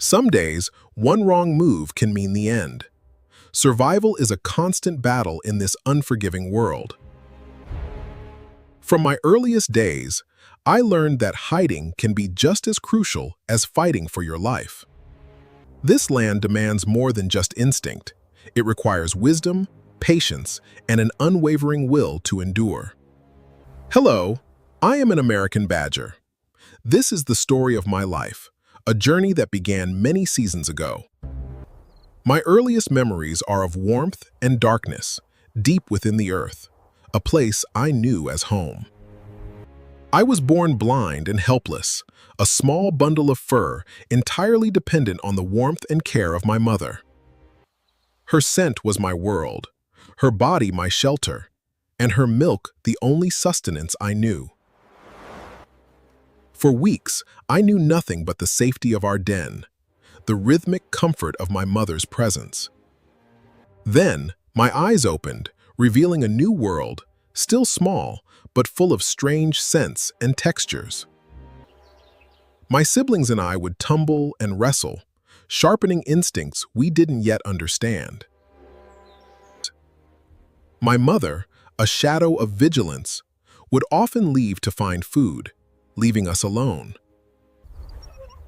Some days, one wrong move can mean the end. Survival is a constant battle in this unforgiving world. From my earliest days, I learned that hiding can be just as crucial as fighting for your life. This land demands more than just instinct. It requires wisdom, patience, and an unwavering will to endure. Hello, I am an American badger. This is the story of my life, a journey that began many seasons ago. My earliest memories are of warmth and darkness, deep within the earth, a place I knew as home. I was born blind and helpless, a small bundle of fur entirely dependent on the warmth and care of my mother. Her scent was my world, her body my shelter, and her milk the only sustenance I knew. For weeks, I knew nothing but the safety of our den, the rhythmic comfort of my mother's presence. Then, my eyes opened, revealing a new world, still small, but full of strange scents and textures. My siblings and I would tumble and wrestle, sharpening instincts we didn't yet understand. My mother, a shadow of vigilance, would often leave to find food, leaving us alone.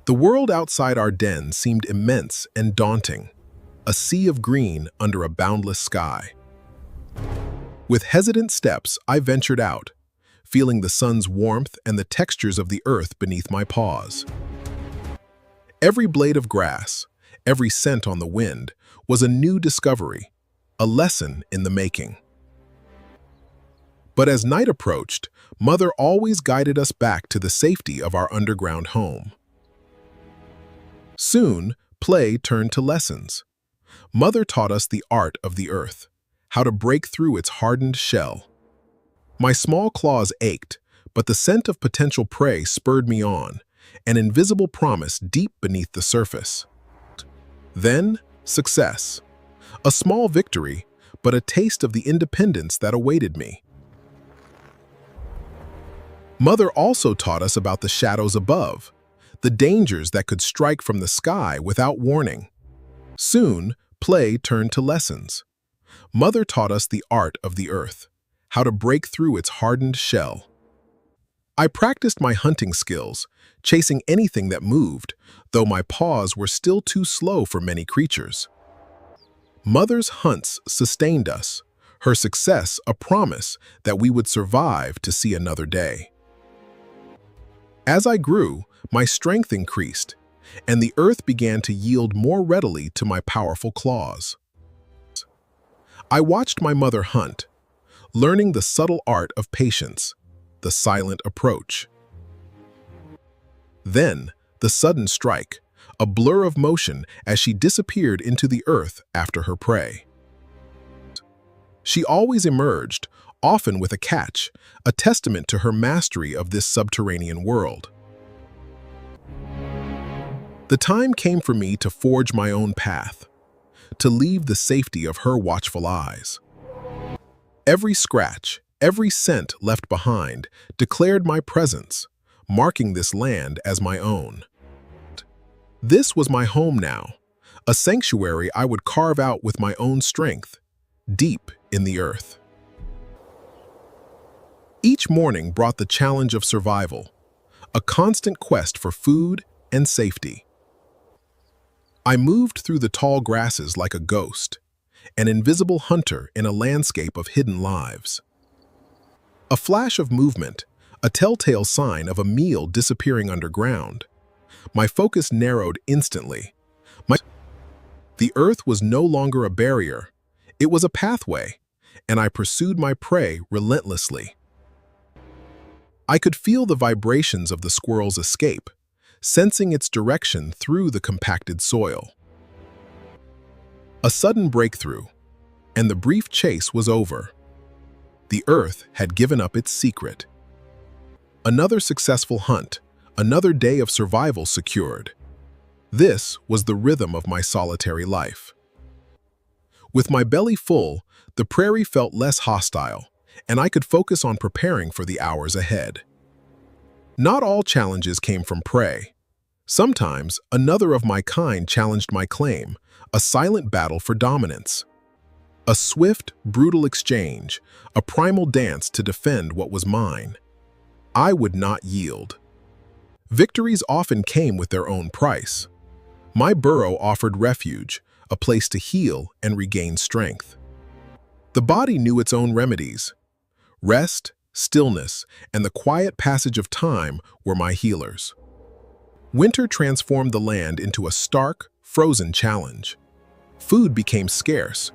The world outside our den seemed immense and daunting, a sea of green under a boundless sky. With hesitant steps, I ventured out, feeling the sun's warmth and the textures of the earth beneath my paws. Every blade of grass, every scent on the wind, was a new discovery, a lesson in the making. But as night approached, Mother always guided us back to the safety of our underground home. Soon, play turned to lessons. Mother taught us the art of the earth, how to break through its hardened shell. My small claws ached, but the scent of potential prey spurred me on, an invisible promise deep beneath the surface. Then, success. A small victory, but a taste of the independence that awaited me. Mother also taught us about the shadows above, the dangers that could strike from the sky without warning. Soon, play turned to lessons. Mother taught us the art of the earth, how to break through its hardened shell. I practiced my hunting skills, chasing anything that moved, though my paws were still too slow for many creatures. Mother's hunts sustained us, her success a promise that we would survive to see another day. As I grew, my strength increased, and the earth began to yield more readily to my powerful claws. I watched my mother hunt, learning the subtle art of patience, the silent approach. Then, the sudden strike, a blur of motion as she disappeared into the earth after her prey. She always emerged, often with a catch, a testament to her mastery of this subterranean world. The time came for me to forge my own path, to leave the safety of her watchful eyes. Every scratch, every scent left behind declared my presence, marking this land as my own. This was my home now, a sanctuary I would carve out with my own strength, deep in the earth. Each morning brought the challenge of survival, a constant quest for food and safety. I moved through the tall grasses like a ghost, an invisible hunter in a landscape of hidden lives. A flash of movement, a telltale sign of a meal disappearing underground. My focus narrowed instantly. The earth was no longer a barrier, it was a pathway, and I pursued my prey relentlessly. I could feel the vibrations of the squirrel's escape, sensing its direction through the compacted soil. A sudden breakthrough, and the brief chase was over. The earth had given up its secret. Another successful hunt, another day of survival secured. This was the rhythm of my solitary life. With my belly full, the prairie felt less hostile, and I could focus on preparing for the hours ahead. Not all challenges came from prey. Sometimes, another of my kind challenged my claim, a silent battle for dominance. A swift, brutal exchange, a primal dance to defend what was mine. I would not yield. Victories often came with their own price. My burrow offered refuge, a place to heal and regain strength. The body knew its own remedies. Rest, stillness, and the quiet passage of time were my healers. Winter transformed the land into a stark, frozen challenge. Food became scarce,